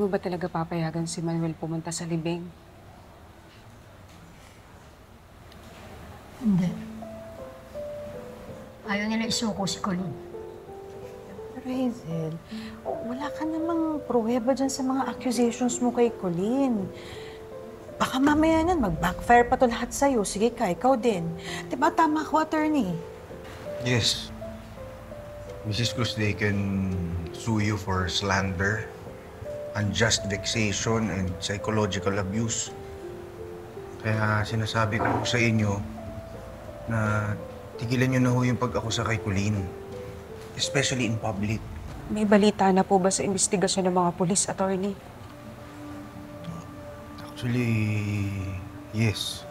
mo ba talaga papayagan si Manuel pumunta sa libing? Hindi. Ayaw nila isuko si Colleen. Pero Hazel, wala ka namang pruweba dyan sa mga accusations mo kay Colleen. Baka mamaya yan, mag-backfire pa to lahat sa'yo. Sige ka, ikaw din. Diba tama ako, attorney? Yes. Mrs. Cruz, they can sue you for slander, unjust vexation, and psychological abuse. Kaya sinasabi ko sa inyo na tigilan niyo na ho yung pag-akusa kay Colleen, especially in public. May balita na po ba sa investigasyon ng mga pulis, attorney? Actually, yes.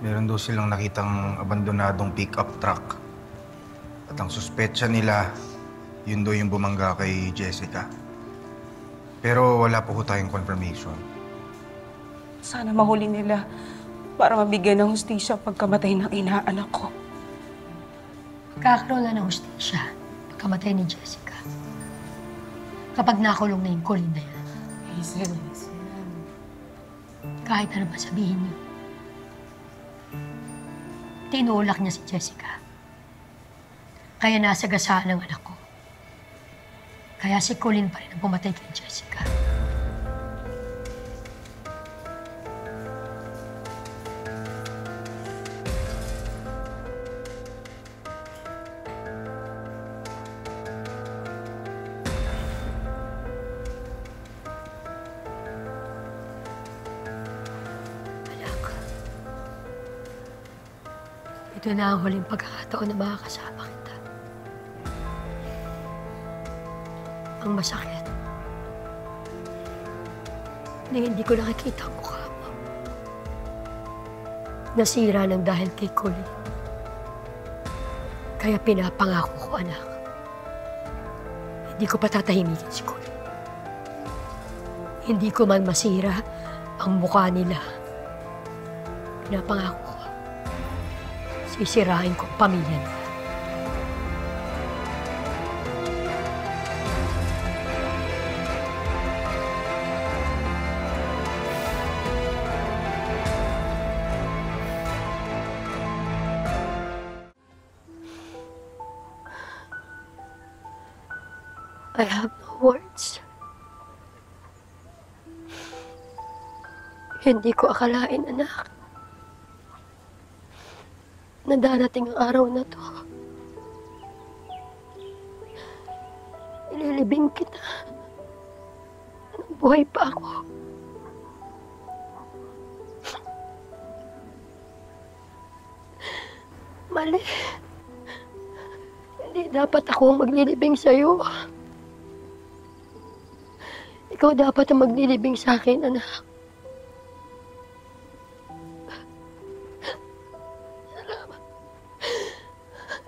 Meron daw silang nakitang abandonadong pick-up truck. At ang suspetsya nila, yun daw yung bumangga kay Jessica. Pero wala po tayong confirmation. Sana mahuli nila para mabigyan ng hustisya ang pagkamatay ng inaanak ko. Magkakaroon na ng hustisya pagkamatay ni Jessica. Kapag nakulong na yung Colleen na yan. Hazel. Kahit ano ba sabihin niyo. Tinulak niya si Jessica. Kaya nasagasaan ang anak ko. Kaya si Colleen pa rin ang pumatay kay Jessica. Ito na ang huling pagkakataon na makakasama kita. Ang masakit na hindi ko nakikita ang mukha mo. Nasira ng dahil kay Colleen. Kaya pinapangako ko, anak. Hindi ko patatahimikin si Colleen. Hindi ko man masira ang mukha nila. Pinapangako ko. Sisirain ko ang pamilya nila. I have no words. Hindi ko akalain, anak, na darating ang araw na to. Ililibing kita. Buhay pa ako. Mali. Hindi dapat ako ang maglilibing sa'yo. Ikaw dapat ang maglilibing sa akin, anak.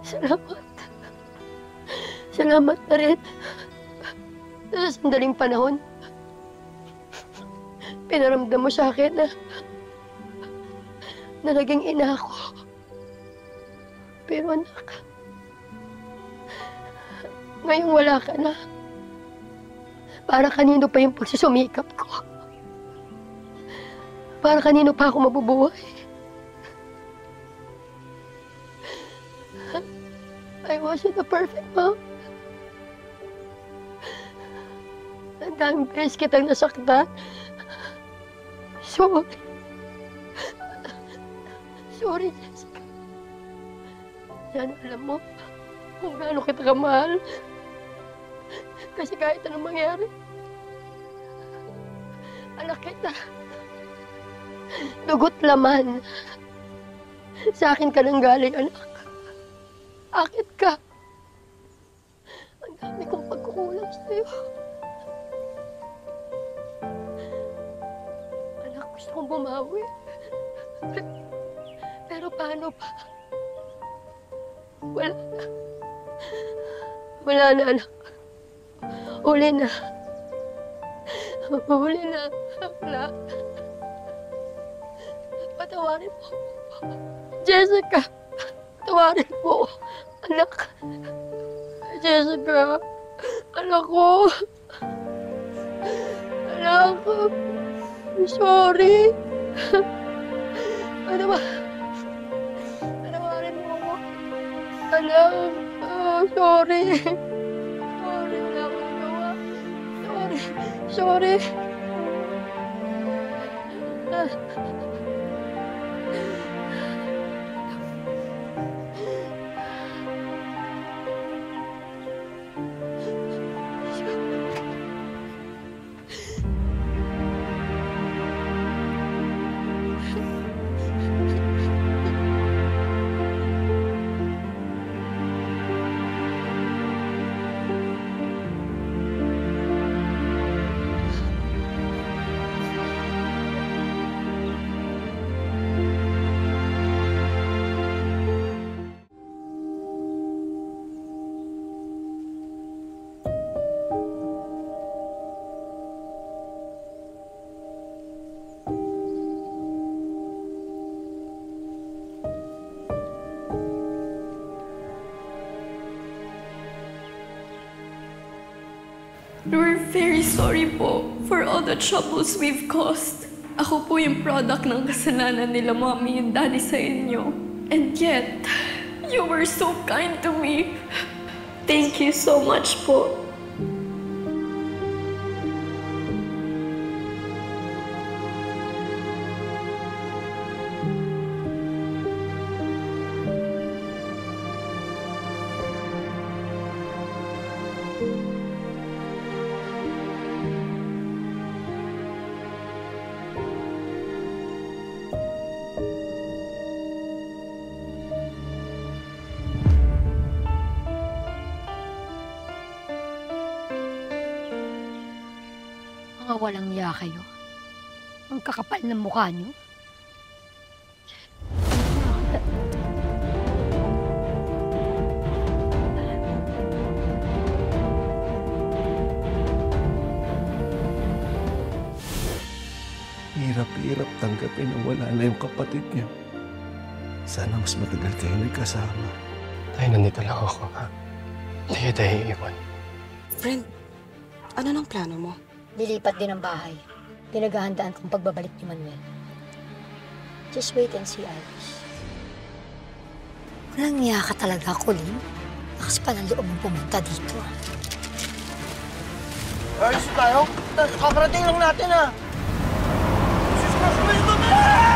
Salamat. Salamat na rin. Sa sandaling panahon, pinaramdam mo sa akin na naging ina ako. Pero anak, ngayong wala ka na. Para kanino pa yung pagsusumikap ko? Para kanino pa ako mabubuhay? I wasn't the perfect mom. Ang daming beses kitang nasaktan. Sorry. Sorry, Jessica. Sana alam mo kung gaano kita kamahal. Kasi kahit anong mangyari, anak kita. Dugot laman. Sa akin ka nang galing, anak. Akit ka. Ang dami kong pagkukulang sa'yo. Anak, gusto kong bumawi. Pero paano pa? Wala na. Wala na, anak. Huli na. Huli na. Wala. Patawarin mo. Jessica. Patawarin mo. Anak. Jessica. Anak ko. Sorry. Ano ba? Panawarin mo ako. Anak. Sorry. Sorry, wala akong gawa. Sorry. Sorry. We're very sorry po for all the troubles we've caused. Ako po yung product ng kasalanan nila mommy and daddy sa inyo. And yet, you were so kind to me. Thank you so much po. Mga walang iya kayo. Ang kakapal ng mukha niyo. Hirap-hirap tanggapin na wala na yung kapatid niya. Sana mas matagal kayo nagkasama. Tay, nandito lang ako, ha? Hindi tayo iiwan. Friend, ano nang plano mo? Lilipat din ang bahay. Pinaghahandaan kong pagbabalik ni Manuel. Just wait and see, Iris. Walang niya ka talaga, Colleen. Lakas pa ng loob mong pumunta dito. Ayos tayo? Kakarating lang natin, ha? Jesus Christ,